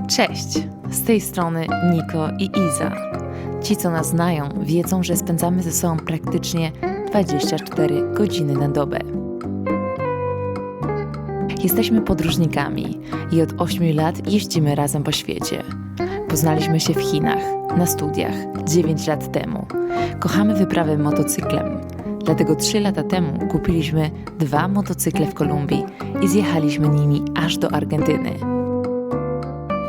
Cześć! Z tej strony Niko i Iza. Ci, co nas znają, wiedzą, że spędzamy ze sobą praktycznie 24 godziny na dobę. Jesteśmy podróżnikami i od 8 lat jeździmy razem po świecie. Poznaliśmy się w Chinach, na studiach, 9 lat temu. Kochamy wyprawy motocyklem. Dlatego 3 lata temu kupiliśmy 2 motocykle w Kolumbii i zjechaliśmy nimi aż do Argentyny.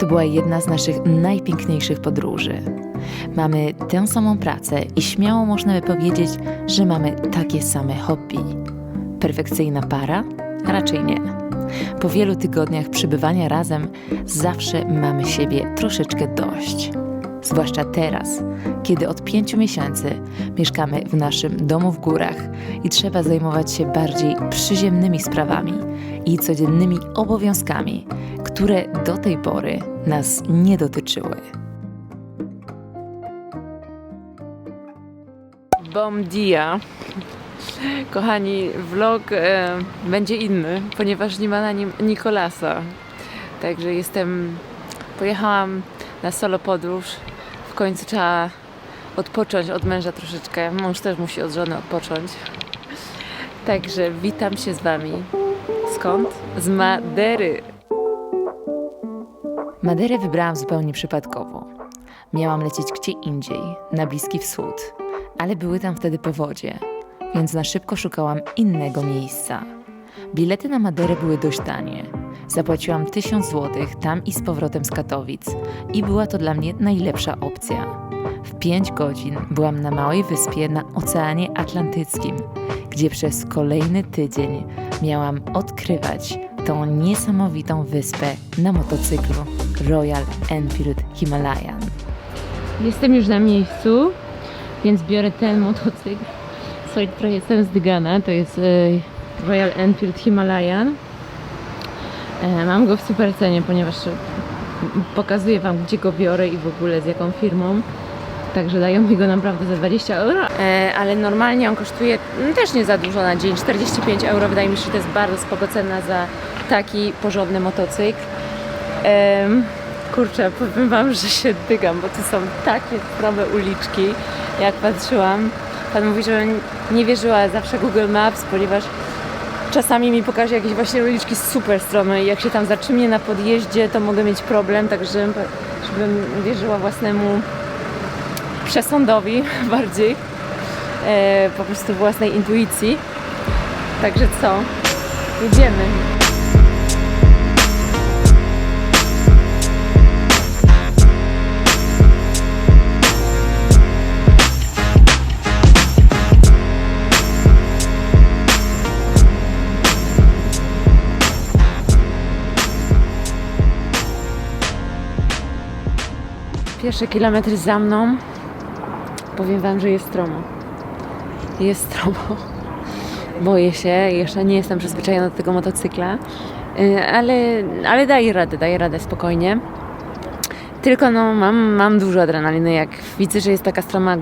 To była jedna z naszych najpiękniejszych podróży. Mamy tę samą pracę i śmiało można by powiedzieć, że mamy takie same hobby. Perfekcyjna para? Raczej nie. Po wielu tygodniach przebywania razem zawsze mamy siebie troszeczkę dość. Zwłaszcza teraz, kiedy od 5 miesięcy mieszkamy w naszym domu w górach i trzeba zajmować się bardziej przyziemnymi sprawami i codziennymi obowiązkami, które do tej pory nas nie dotyczyły. Bom dia! Kochani, vlog będzie inny, ponieważ nie ma na nim Nikolasa. Także pojechałam na solo podróż. W końcu trzeba odpocząć od męża troszeczkę. Mąż też musi od żony odpocząć. Także witam się z Wami. Skąd? Z Madery. Maderę wybrałam zupełnie przypadkowo. Miałam lecieć gdzie indziej, na Bliski Wschód, ale były tam wtedy powodzie, więc na szybko szukałam innego miejsca. Bilety na Maderę były dość tanie. Zapłaciłam 1000 zł tam i z powrotem z Katowic i była to dla mnie najlepsza opcja. W 5 godzin byłam na małej wyspie na Oceanie Atlantyckim, gdzie przez kolejny tydzień miałam odkrywać tą niesamowitą wyspę na motocyklu Royal Enfield Himalayan. Jestem już na miejscu, więc biorę ten motocykl. Słuchaj, trochę jestem zdygana, to jest Royal Enfield Himalayan. Mam go w super cenie, ponieważ pokazuję Wam, gdzie go biorę i w ogóle z jaką firmą. Także dają mi go naprawdę za 20 euro. Ale normalnie on kosztuje też nie za dużo na dzień, 45 euro. Wydaje mi się, że to jest bardzo spoko cena za taki porządny motocykl. Kurczę, powiem Wam, że się dygam, bo tu są takie strome uliczki. Jak patrzyłam, Pan mówi, że nie wierzyła zawsze Google Maps, ponieważ czasami mi pokaże jakieś właśnie uliczki super strome i jak się tam zatrzymie na podjeździe, to mogę mieć problem, także żebym wierzyła własnemu przesądowi bardziej, po prostu własnej intuicji. Także co? Jedziemy. Pierwsze kilometry za mną. Powiem Wam, że jest stromo. Jest stromo. Boję się, jeszcze nie jestem przyzwyczajona do tego motocykla, ale daję radę spokojnie. Tylko mam dużo adrenaliny. Jak widzę, że jest taka stroma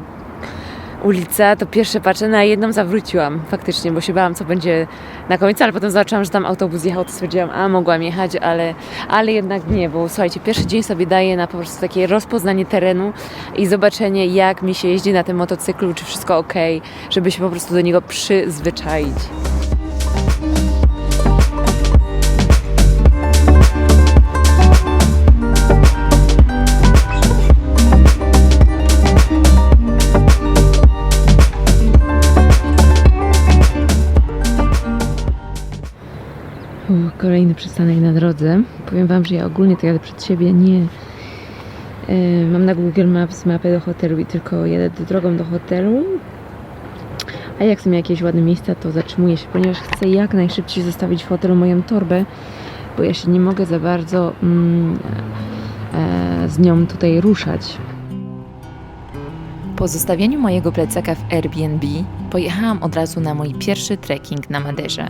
ulica, to pierwsze patrzę, na jedną zawróciłam faktycznie, bo się bałam, co będzie na końcu, ale potem zobaczyłam, że tam autobus jechał, to stwierdziłam, mogłam jechać, ale jednak nie, bo słuchajcie, pierwszy dzień sobie daję na po prostu takie rozpoznanie terenu i zobaczenie, jak mi się jeździ na tym motocyklu, czy wszystko ok, żeby się po prostu do niego przyzwyczaić. Kolejny przystanek na drodze. Powiem Wam, że ja ogólnie to jadę przed siebie, nie mam na Google Maps mapę do hotelu i tylko jadę drogą do hotelu. A jak są jakieś ładne miejsca, to zatrzymuję się, ponieważ chcę jak najszybciej zostawić w hotelu moją torbę, bo ja się nie mogę za bardzo z nią tutaj ruszać. Po zostawieniu mojego plecaka w Airbnb pojechałam od razu na mój pierwszy trekking na Maderze.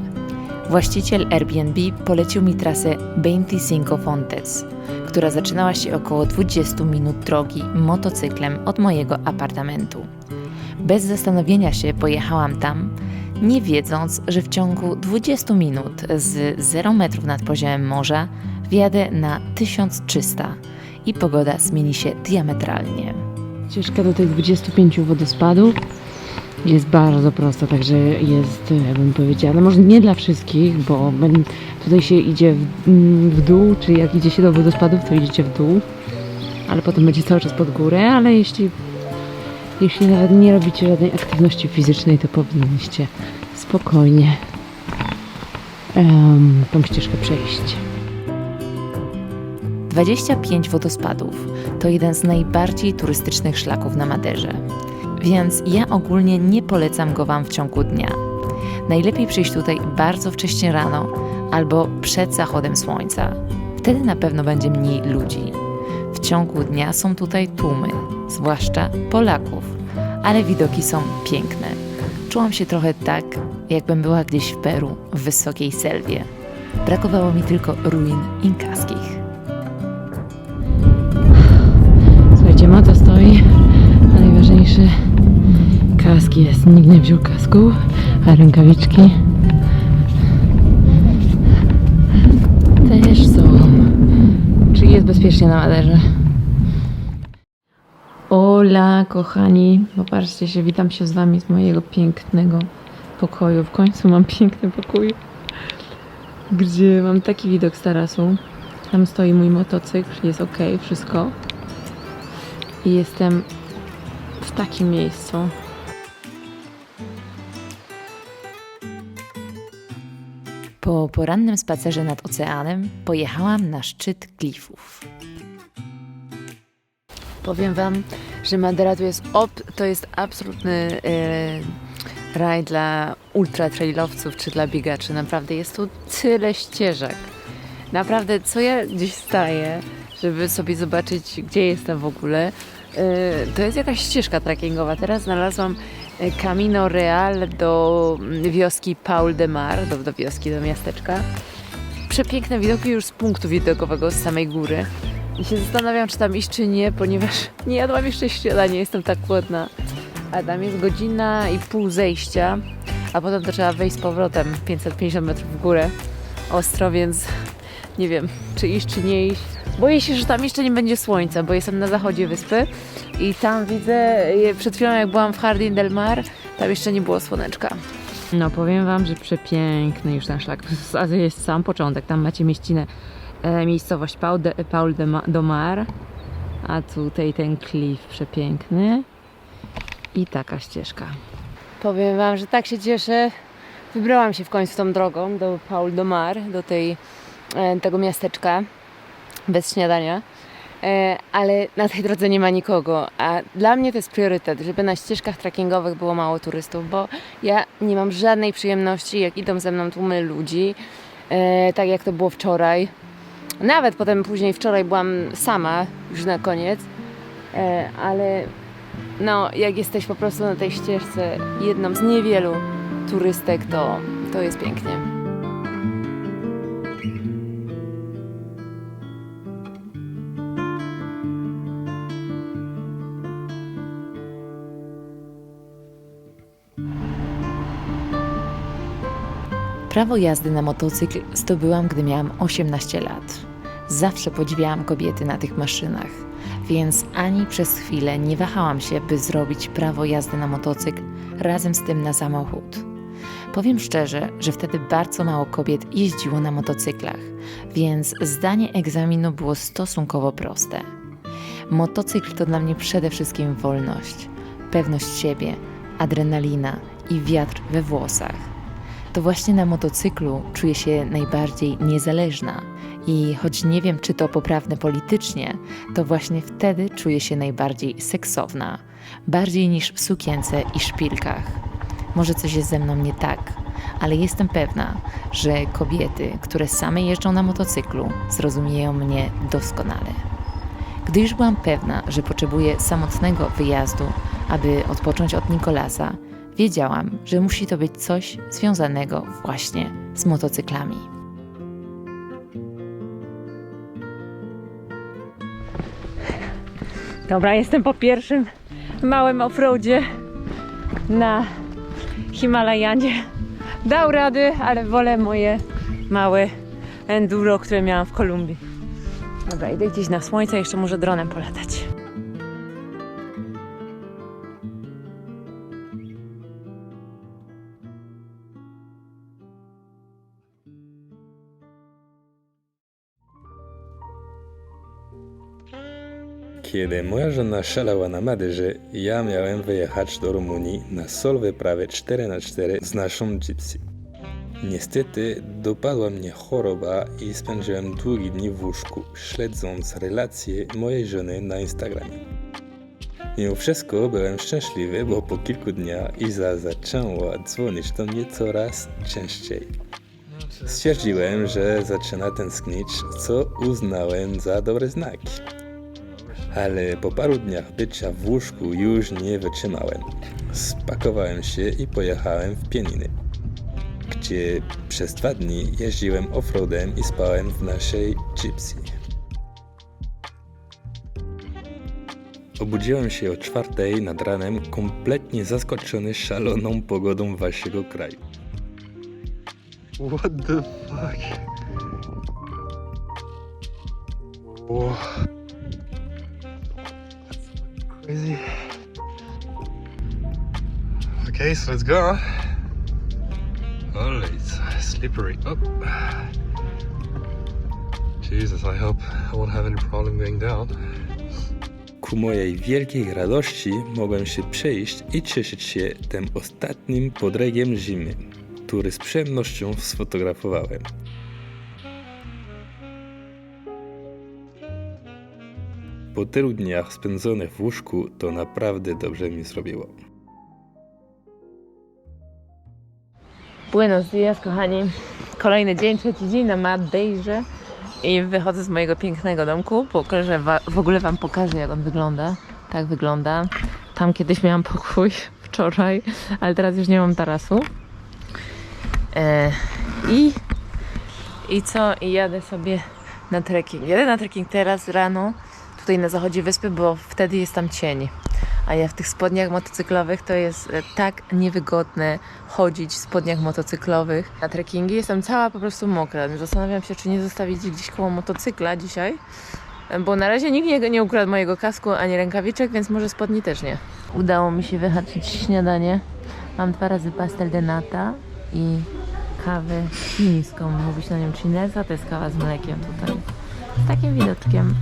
Właściciel Airbnb polecił mi trasę 25 Fontes, która zaczynała się około 20 minut drogi motocyklem od mojego apartamentu. Bez zastanowienia się pojechałam tam, nie wiedząc, że w ciągu 20 minut z 0 metrów nad poziomem morza wjadę na 1300 i pogoda zmieni się diametralnie. Ścieżka do tych 25 wodospadów jest bardzo prosta, także jest, bym powiedziała, no może nie dla wszystkich, bo tutaj się idzie w dół, czy jak idzie się do wodospadów, to idziecie w dół, ale potem będzie cały czas pod górę, ale jeśli nawet nie robicie żadnej aktywności fizycznej, to powinniście spokojnie tą ścieżkę przejść. 25 wodospadów to jeden z najbardziej turystycznych szlaków na Maderze, więc ja ogólnie nie polecam go Wam w ciągu dnia. Najlepiej przyjść tutaj bardzo wcześnie rano albo przed zachodem słońca. Wtedy na pewno będzie mniej ludzi. W ciągu dnia są tutaj tłumy, zwłaszcza Polaków, ale widoki są piękne. Czułam się trochę tak, jakbym była gdzieś w Peru, w wysokiej selwie. Brakowało mi tylko ruin inkaskich. Słuchajcie, Mato stoi, a najważniejszy kask jest. Nikt nie wziął kasku, a rękawiczki też są. Czyli jest bezpiecznie na Maderze. Ola, kochani, popatrzcie się, witam się z Wami z mojego pięknego pokoju. W końcu mam piękny pokój, gdzie mam taki widok z tarasu. Tam stoi mój motocykl, jest ok, wszystko. I jestem w takim miejscu. Po porannym spacerze nad oceanem pojechałam na szczyt klifów. Powiem Wam, że Madera to jest absolutny raj dla ultratrailowców czy dla biegaczy. Naprawdę jest tu tyle ścieżek. Naprawdę, co ja gdzieś staję, żeby sobie zobaczyć, gdzie jestem w ogóle, to jest jakaś ścieżka trekkingowa. Teraz znalazłam Camino Real do wioski Paul de Mar, do wioski, do miasteczka. Przepiękne widoki już z punktu widokowego, z samej góry. I się zastanawiam, czy tam iść, czy nie, ponieważ nie jadłam jeszcze śniadania, jestem tak głodna. A tam jest 1,5 godziny zejścia, a potem to trzeba wejść z powrotem 550 metrów w górę ostro, więc nie wiem, czy iść, czy nie iść. Boję się, że tam jeszcze nie będzie słońca, bo jestem na zachodzie wyspy i tam widzę, przed chwilą jak byłam w Jardín del Mar, tam jeszcze nie było słoneczka. No powiem Wam, że przepiękny już ten szlak. To jest sam początek, tam macie miejscowość Paul de Mar, a tutaj ten klif przepiękny i taka ścieżka. Powiem Wam, że tak się cieszę. Wybrałam się w końcu tą drogą do Paul de Mar, do tego miasteczka bez śniadania, ale na tej drodze nie ma nikogo, a dla mnie to jest priorytet, żeby na ścieżkach trekkingowych było mało turystów, bo ja nie mam żadnej przyjemności, jak idą ze mną tłumy ludzi, tak jak to było wczoraj. Nawet potem później wczoraj byłam sama już na koniec, ale no, jak jesteś po prostu na tej ścieżce jedną z niewielu turystek, to jest pięknie. Prawo jazdy na motocykl zdobyłam, gdy miałam 18 lat. Zawsze podziwiałam kobiety na tych maszynach, więc ani przez chwilę nie wahałam się, by zrobić prawo jazdy na motocykl razem z tym na samochód. Powiem szczerze, że wtedy bardzo mało kobiet jeździło na motocyklach, więc zdanie egzaminu było stosunkowo proste. Motocykl to dla mnie przede wszystkim wolność, pewność siebie, adrenalina i wiatr we włosach. To właśnie na motocyklu czuję się najbardziej niezależna i choć nie wiem, czy to poprawne politycznie, to właśnie wtedy czuję się najbardziej seksowna, bardziej niż w sukience i szpilkach. Może coś jest ze mną nie tak, ale jestem pewna, że kobiety, które same jeżdżą na motocyklu, zrozumieją mnie doskonale. Gdy już byłam pewna, że potrzebuję samotnego wyjazdu, aby odpocząć od Nicolasa, wiedziałam, że musi to być coś związanego właśnie z motocyklami. Dobra, jestem po pierwszym małym offroadzie na Himalajanie dał rady, ale wolę moje małe enduro, które miałam w Kolumbii. Dobra, idę gdzieś na słońce, jeszcze może dronem polatać. Kiedy moja żona szalała na Maderze, ja miałem wyjechać do Rumunii na sol wyprawę 4x4 z naszą Gypsy. Niestety dopadła mnie choroba i spędziłem długie dni w łóżku, śledząc relacje mojej żony na Instagramie. Mimo wszystko byłem szczęśliwy, bo po kilku dniach Iza zaczęła dzwonić do mnie coraz częściej. Stwierdziłem, że zaczyna tęsknić, co uznałem za dobry znak. Ale po paru dniach bycia w łóżku już nie wytrzymałem. Spakowałem się i pojechałem w Pieniny, gdzie przez 2 dni jeździłem offroadem i spałem w naszej Gypsy. Obudziłem się o 4 nad ranem, kompletnie zaskoczony szaloną pogodą waszego kraju. What the fuck? Whoa. That's fucking crazy. Okay, so let's go. Oh, it's slippery. Oh. Jesus, I hope I won't have any problem going down. Ku mojej wielkiej radości mogłem się przejść i cieszyć się tym ostatnim podregiem zimy, który z przyjemnością sfotografowałem. Po tylu dniach spędzonych w łóżku to naprawdę dobrze mi zrobiło. Buenos dias, kochani. Kolejny dzień, 3. dzień na Madeirze. I wychodzę z mojego pięknego domku. W ogóle wam pokażę, jak on wygląda. Tak wygląda. Tam kiedyś miałam pokój wczoraj, ale teraz już nie mam tarasu. I co? I jadę sobie na trekking. Jadę na trekking teraz rano, tutaj na zachodzie wyspy, bo wtedy jest tam cień. A ja w tych spodniach motocyklowych to jest tak niewygodne chodzić w spodniach motocyklowych. Na trekkingi jestem cała po prostu mokra. Zastanawiam się, czy nie zostawić gdzieś koło motocykla dzisiaj, bo na razie nikt nie ukradł mojego kasku ani rękawiczek, więc może spodni też nie. Udało mi się wyhaczyć śniadanie. Mam 2 razy pastel de nata i kawę chińską. Mówi się na nią chinesa, to jest kawa z mlekiem tutaj. Z takim widoczkiem.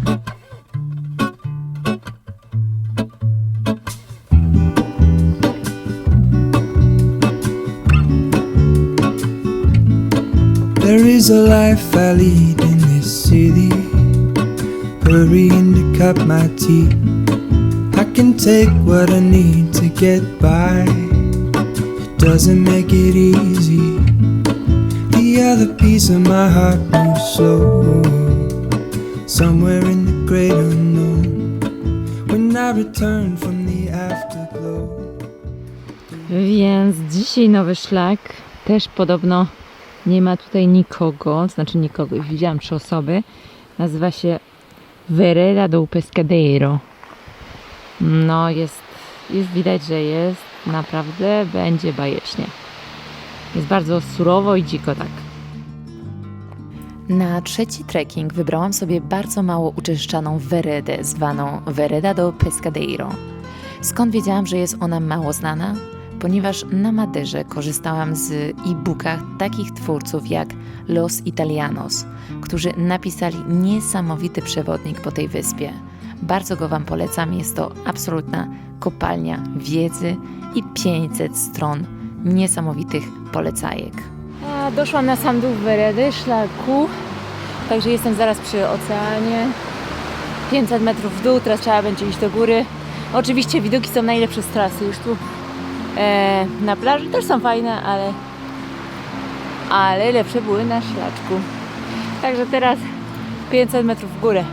There is a life I lead in this city, hurrying to cup my tea. I can take what I need to get by. It doesn't make it easy. The other piece of my heart moves slow, somewhere in the great unknown. When I return from the afterglow. Więc dzisiaj nowy szlak. Też podobno nie ma tutaj nikogo, znaczy nikogo, widziałam 3 osoby. Nazywa się Vereda do Pescadero. No jest widać, że jest naprawdę, będzie bajecznie. Jest bardzo surowo i dziko tak. Na 3. trekking wybrałam sobie bardzo mało uczęszczaną weredę, zwaną Vereda do Pescadero. Skąd wiedziałam, że jest ona mało znana? Ponieważ na Maderze korzystałam z e-bookach takich twórców jak Los Italianos, którzy napisali niesamowity przewodnik po tej wyspie. Bardzo go wam polecam, jest to absolutna kopalnia wiedzy i 500 stron niesamowitych polecajek. Doszłam na sam dół Veredy, szlaku, także jestem zaraz przy oceanie. 500 metrów w dół, teraz trzeba będzie iść do góry. Oczywiście widoki są najlepsze z trasy, już tu na plaży też są fajne, ale lepsze były na szlaczku. Także teraz 500 metrów w górę.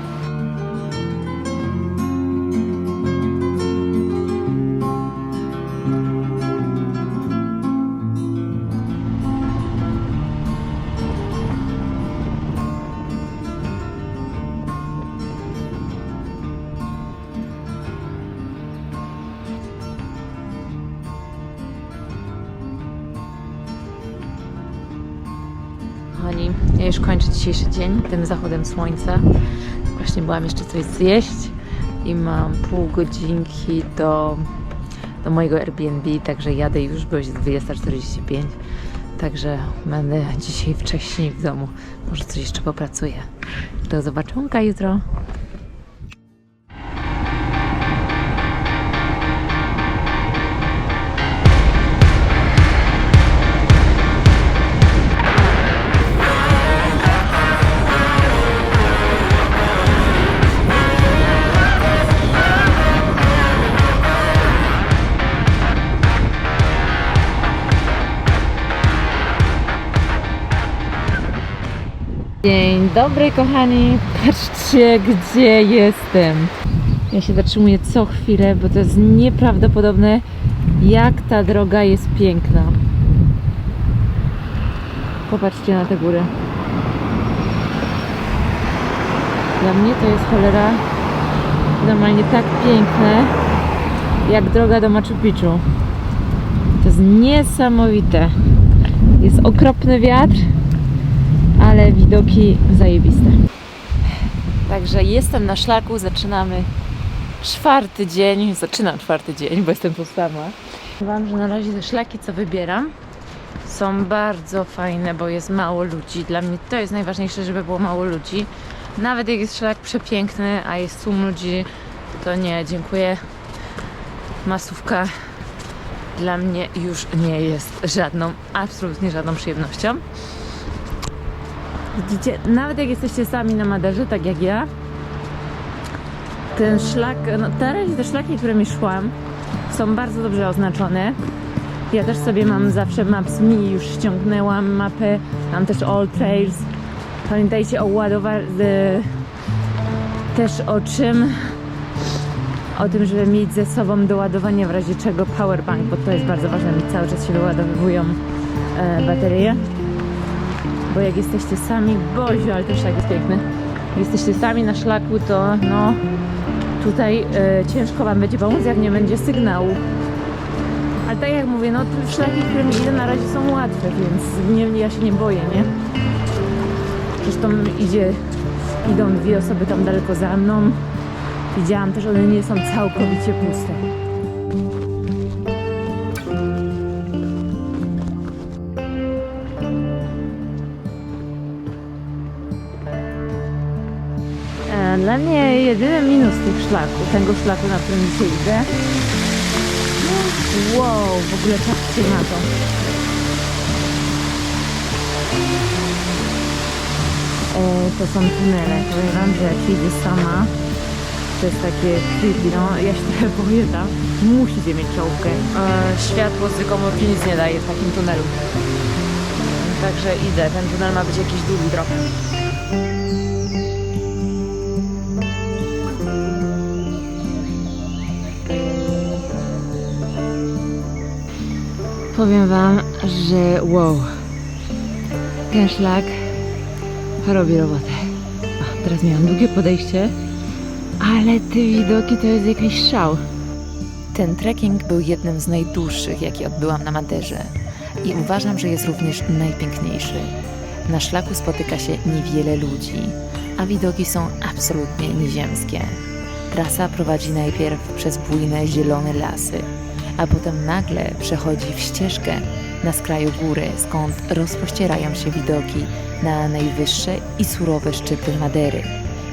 kochani, ja już kończę dzisiejszy dzień tym zachodem słońca. Właśnie byłam jeszcze coś zjeść i mam pół godzinki do mojego Airbnb, także jadę już, bo już jest 20:45. Także będę dzisiaj wcześniej w domu. Może coś jeszcze popracuję. Do zobaczonka jutro. Dzień dobry kochani, patrzcie gdzie jestem. Ja się zatrzymuję co chwilę, bo to jest nieprawdopodobne jak ta droga jest piękna. Popatrzcie na tę górę. Dla mnie to jest cholera normalnie tak piękne jak droga do Machu Picchu. To jest niesamowite. Jest okropny wiatr, ale widoki zajebiste. Także jestem na szlaku, zaczynam czwarty dzień, bo jestem tu sama. Wam, że na razie te szlaki, co wybieram, są bardzo fajne, bo jest mało ludzi. Dla mnie to jest najważniejsze, żeby było mało ludzi. Nawet jak jest szlak przepiękny, a jest tłum ludzi, to nie, dziękuję. Masówka dla mnie już nie jest absolutnie żadną przyjemnością. Widzicie, nawet jak jesteście sami na Maderze, tak jak ja, ten szlak, no teraz te szlaki, którymi szłam, są bardzo dobrze oznaczone. Ja też sobie mam zawsze Maps.me, już ściągnęłam mapę, mam też All Trails. Pamiętajcie o ładowaniu, też o tym, żeby mieć ze sobą do ładowania w razie czego powerbank, bo to jest bardzo ważne, mi cały czas się wyładowują baterie. Bo jak jesteście sami, Boziu, ale ten szlak jest piękny. Jak jesteście sami na szlaku, to no tutaj ciężko wam będzie pomóc, jak nie będzie sygnału. Ale tak jak mówię, no te szlaki, którymi idę na razie są łatwe, więc ja się nie boję, nie? Zresztą idą dwie osoby tam daleko za mną. Widziałam też, one nie są całkowicie puste. Dla mnie jedyny minus tego szlaku, na którym dzisiaj idę. Wow, w ogóle patrzcie na to. To są tunele. Powiem wam, że jak idę sama, to jest takie creepy, no ja się trochę boję tam. Musicie mieć czołówkę. Światło z komórki nic nie daje w takim tunelu. Także idę. Ten tunel ma być jakiś długi trochę. Powiem wam, że wow, ten szlak robi robotę. Teraz miałam długie podejście, ale te widoki to jest jakiś szał. Ten trekking był jednym z najdłuższych, jaki odbyłam na Maderze i uważam, że jest również najpiękniejszy. Na szlaku spotyka się niewiele ludzi, a widoki są absolutnie nieziemskie. Trasa prowadzi najpierw przez bujne, zielone lasy, a potem nagle przechodzi w ścieżkę na skraju góry, skąd rozpościerają się widoki na najwyższe i surowe szczyty Madery,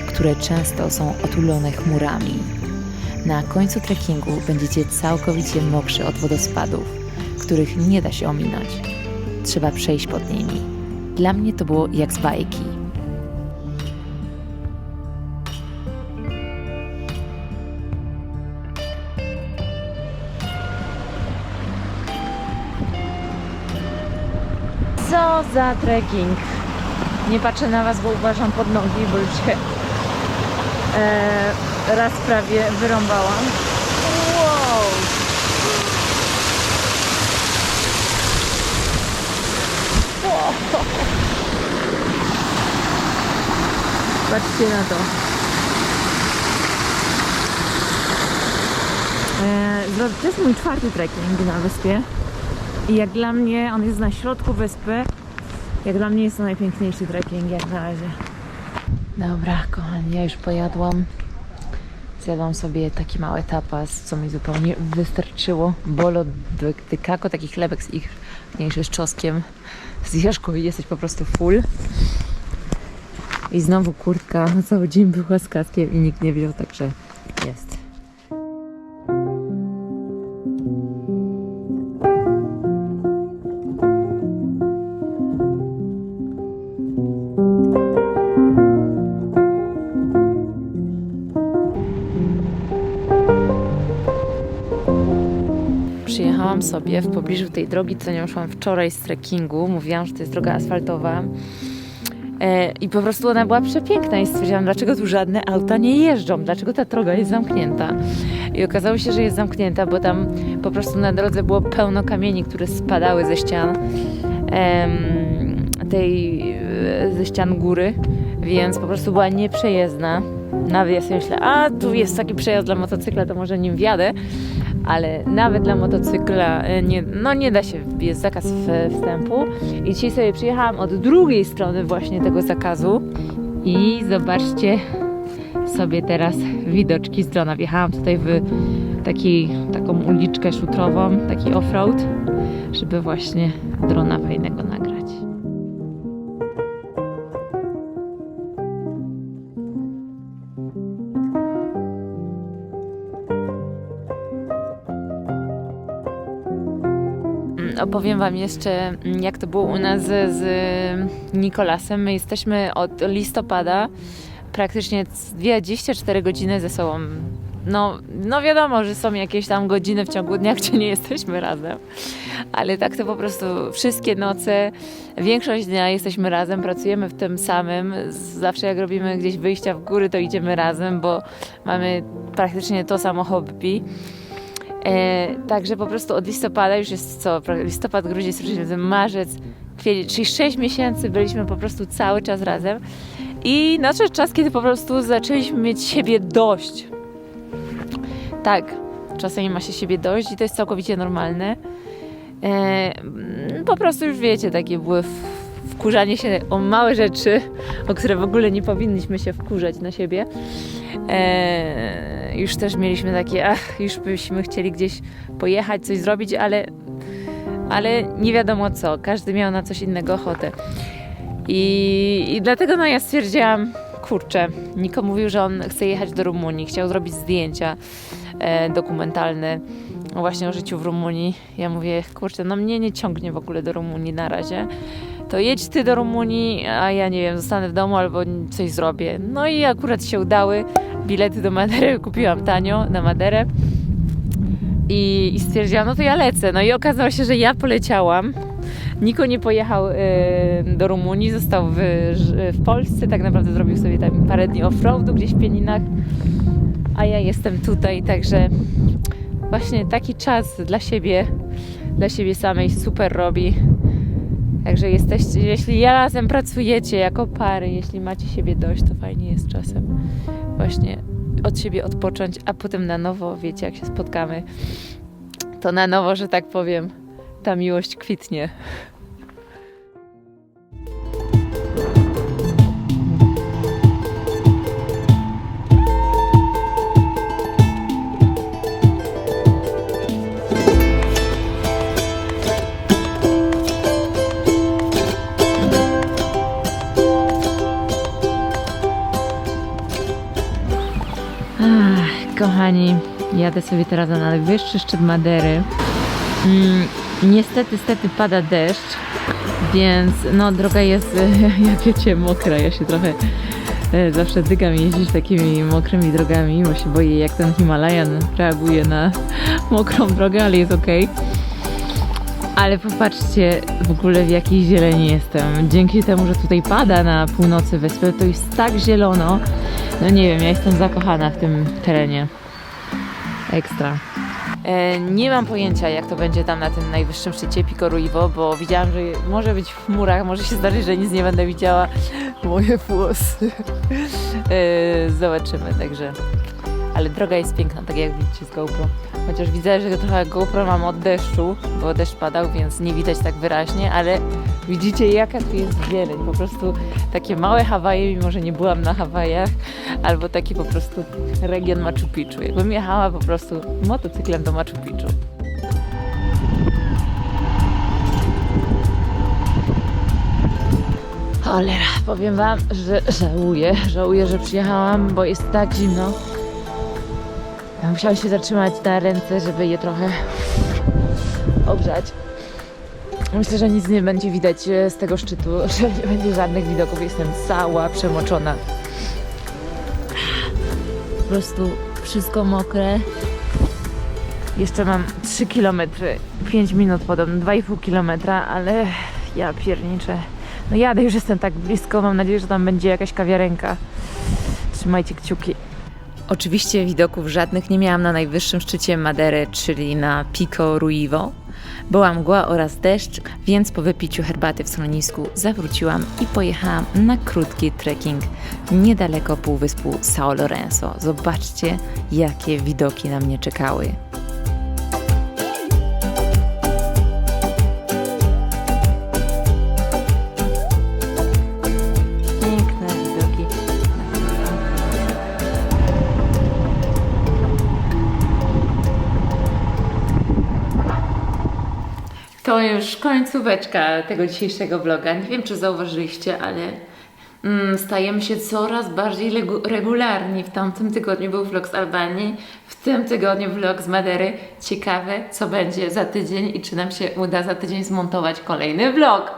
które często są otulone chmurami. Na końcu trekkingu będziecie całkowicie mokrzy od wodospadów, których nie da się ominąć. Trzeba przejść pod nimi. Dla mnie to było jak z bajki. Co za trekking. Nie patrzę na was, bo uważam pod nogi, bo już się raz prawie wyrąbałam. Wow! Patrzcie na to. To jest mój czwarty trekking na wyspie. I jak dla mnie on jest na środku wyspy Jak dla mnie jest to najpiękniejszy trekking jak na razie. Dobra, kochani, ja już pojadłam. Zjadłam sobie taki mały tapas, co mi zupełnie wystarczyło. Bolo de caco, taki chlebek z ich mniejszy z czosnkiem. Zjesz go i jesteś po prostu full. I znowu kurtka na cały dzień była z kaskiem i nikt nie wziął, także jest. Przyjechałam sobie w pobliżu tej drogi, co nią szłam wczoraj z trekkingu. Mówiłam, że to jest droga asfaltowa. I po prostu ona była przepiękna i stwierdziłam, dlaczego tu żadne auta nie jeżdżą, dlaczego ta droga jest zamknięta. I okazało się, że jest zamknięta, bo tam po prostu na drodze było pełno kamieni, które spadały ze ścian ze ścian góry, więc po prostu była nieprzejezdna. Nawet ja sobie myślę, a tu jest taki przejazd dla motocykla, to może nim wjadę, ale nawet dla motocykla nie da się, jest zakaz wstępu. I dzisiaj sobie przyjechałam od drugiej strony właśnie tego zakazu i zobaczcie sobie teraz widoczki z drona. Wjechałam tutaj w taką uliczkę szutrową, taki off-road, żeby właśnie drona fajnego nagrać. Opowiem Wam jeszcze, jak to było u nas z Nikolasem. My jesteśmy od listopada praktycznie 24 godziny ze sobą. No wiadomo, że są jakieś tam godziny w ciągu dnia, gdzie nie jesteśmy razem. Ale tak to po prostu wszystkie noce, większość dnia jesteśmy razem, pracujemy w tym samym. Zawsze jak robimy gdzieś wyjścia w góry, to idziemy razem, bo mamy praktycznie to samo hobby. Także po prostu od listopada już jest listopad, grudzień, styczeń, marzec, kwiecień, czyli 6 miesięcy byliśmy po prostu cały czas razem i nadszedł czas, kiedy po prostu zaczęliśmy mieć siebie dość. Tak, czasami ma się siebie dość i to jest całkowicie normalne. Po prostu już wiecie, takie były wkurzanie się o małe rzeczy, o które w ogóle nie powinniśmy się wkurzać na siebie. Już też mieliśmy takie, już byśmy chcieli gdzieś pojechać, coś zrobić, ale nie wiadomo co. Każdy miał na coś innego ochotę. I dlatego ja stwierdziłam, kurczę, Niko mówił, że on chce jechać do Rumunii, chciał zrobić zdjęcia dokumentalne właśnie o życiu w Rumunii. Ja mówię, kurczę, mnie nie ciągnie w ogóle do Rumunii na razie. To jedź ty do Rumunii, a ja nie wiem, zostanę w domu albo coś zrobię. No i akurat się udały. Bilety do Madery kupiłam tanio na Maderę i stwierdziłam, no to ja lecę. No i okazało się, że ja poleciałam. Niko nie pojechał do Rumunii, został w Polsce. Tak naprawdę zrobił sobie tam parę dni off-roadu gdzieś w Pieninach, a ja jestem tutaj, także właśnie taki czas dla siebie samej super robi. Także jeśli razem pracujecie jako pary, jeśli macie siebie dość, to fajnie jest czasem właśnie od siebie odpocząć, a potem na nowo, wiecie, jak się spotkamy, to na nowo, że tak powiem, ta miłość kwitnie. Kochani, jadę sobie teraz na najwyższy szczyt Madery. Niestety pada deszcz, więc droga jest, jak wiecie, mokra. Ja się trochę zawsze dygam jeździć takimi mokrymi drogami, bo się boję, jak ten Himalajan reaguje na mokrą drogę, ale jest okej. Ale popatrzcie w ogóle, w jakiej zieleni jestem. Dzięki temu, że tutaj pada na północy wyspy, to jest tak zielono. No nie wiem, ja jestem zakochana w tym terenie. Ekstra. Nie mam pojęcia, jak to będzie tam na tym najwyższym szczycie Pico Ruivo, bo widziałam, że może być w chmurach, może się zdarzyć, że nic nie będę widziała. Moje włosy. Zobaczymy, także. Ale droga jest piękna, tak jak widzicie z GoPro. Chociaż widzę, że trochę GoPro mam od deszczu, bo deszcz padał, więc nie widać tak wyraźnie, ale widzicie jaka tu jest zieleń. Po prostu takie małe Hawaje, mimo że nie byłam na Hawajach, albo taki po prostu region Machu Picchu. Jakbym jechała po prostu motocyklem do Machu Picchu. Cholera, powiem wam, że żałuję, że przyjechałam, bo jest tak zimno. Ja musiałam się zatrzymać na ręce, żeby je trochę ogrzać. Myślę, że nic nie będzie widać z tego szczytu, że nie będzie żadnych widoków. Jestem cała przemoczona. Po prostu wszystko mokre. Jeszcze mam 3 km, 5 minut podobno, 2,5 km, ale ja pierniczę. No jadę, już jestem tak blisko, mam nadzieję, że tam będzie jakaś kawiarenka. Trzymajcie kciuki. Oczywiście widoków żadnych nie miałam na najwyższym szczycie Madery, czyli na Pico Ruivo. Była mgła oraz deszcz, więc po wypiciu herbaty w schronisku zawróciłam i pojechałam na krótki trekking niedaleko półwyspu São Lourenço. Zobaczcie, jakie widoki na mnie czekały. Piękne widoki. To już końcóweczka tego dzisiejszego vloga. Nie wiem, czy zauważyliście, ale stajemy się coraz bardziej regularni. W tamtym tygodniu był vlog z Albanii, w tym tygodniu vlog z Madery. Ciekawe, co będzie za tydzień i czy nam się uda za tydzień zmontować kolejny vlog.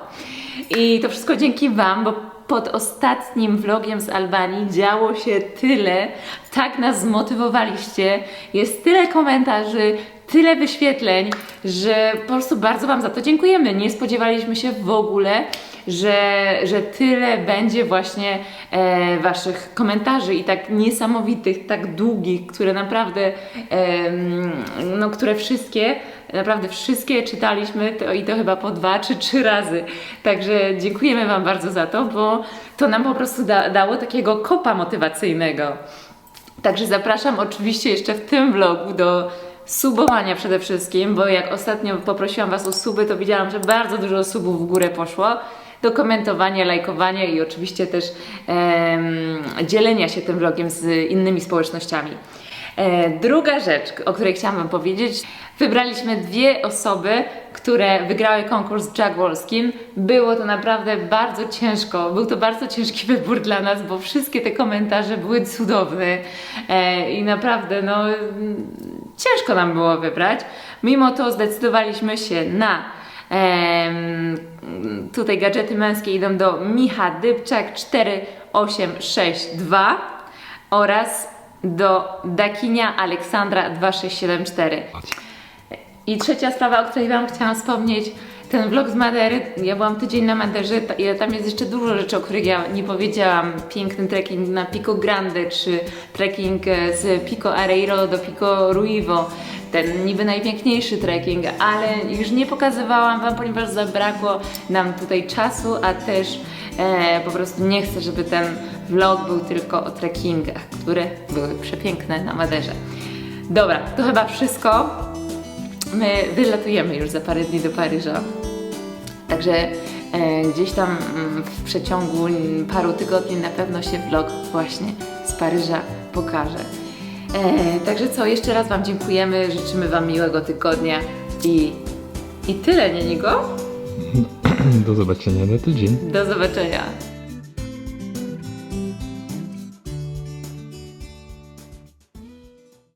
I to wszystko dzięki Wam, bo pod ostatnim vlogiem z Albanii działo się tyle, tak nas zmotywowaliście, jest tyle komentarzy, tyle wyświetleń, że po prostu bardzo Wam za to dziękujemy. Nie spodziewaliśmy się w ogóle, że tyle będzie właśnie Waszych komentarzy i tak niesamowitych, tak długich, które naprawdę, no które wszystkie, naprawdę wszystkie czytaliśmy i to chyba po 2 czy 3 razy. Także dziękujemy Wam bardzo za to, bo to nam po prostu dało takiego kopa motywacyjnego. Także zapraszam oczywiście jeszcze w tym vlogu do subowania przede wszystkim, bo jak ostatnio poprosiłam Was o suby, to widziałam, że bardzo dużo subów w górę poszło. Do komentowania, lajkowania i oczywiście też dzielenia się tym vlogiem z innymi społecznościami. Druga rzecz, o której chciałam Wam powiedzieć. Wybraliśmy 2 osoby, które wygrały konkurs Jack Wolfskin. Było to naprawdę bardzo ciężko. Był to bardzo ciężki wybór dla nas, bo wszystkie te komentarze były cudowne i naprawdę no, ciężko nam było wybrać. Mimo to zdecydowaliśmy się na tutaj gadżety męskie idą do Micha Dybczak 4862 oraz do Dakinia Aleksandra 2674. I trzecia sprawa, o której Wam chciałam wspomnieć, ten vlog z Madery, ja byłam tydzień na Maderze, tam jest jeszcze dużo rzeczy, o których ja nie powiedziałam. Piękny trekking na Pico Grande, czy trekking z Pico Areiro do Pico Ruivo, ten niby najpiękniejszy trekking, ale już nie pokazywałam Wam, ponieważ zabrakło nam tutaj czasu, a też po prostu nie chcę, żeby ten vlog był tylko o trekkingach, które były przepiękne na Maderze. Dobra, to chyba wszystko. My wylatujemy już za parę dni do Paryża. Także gdzieś tam w przeciągu paru tygodni na pewno się vlog właśnie z Paryża pokaże. Także co, jeszcze raz Wam dziękujemy, życzymy Wam miłego tygodnia i tyle, nie Nigo? Do zobaczenia za tydzień. Do zobaczenia.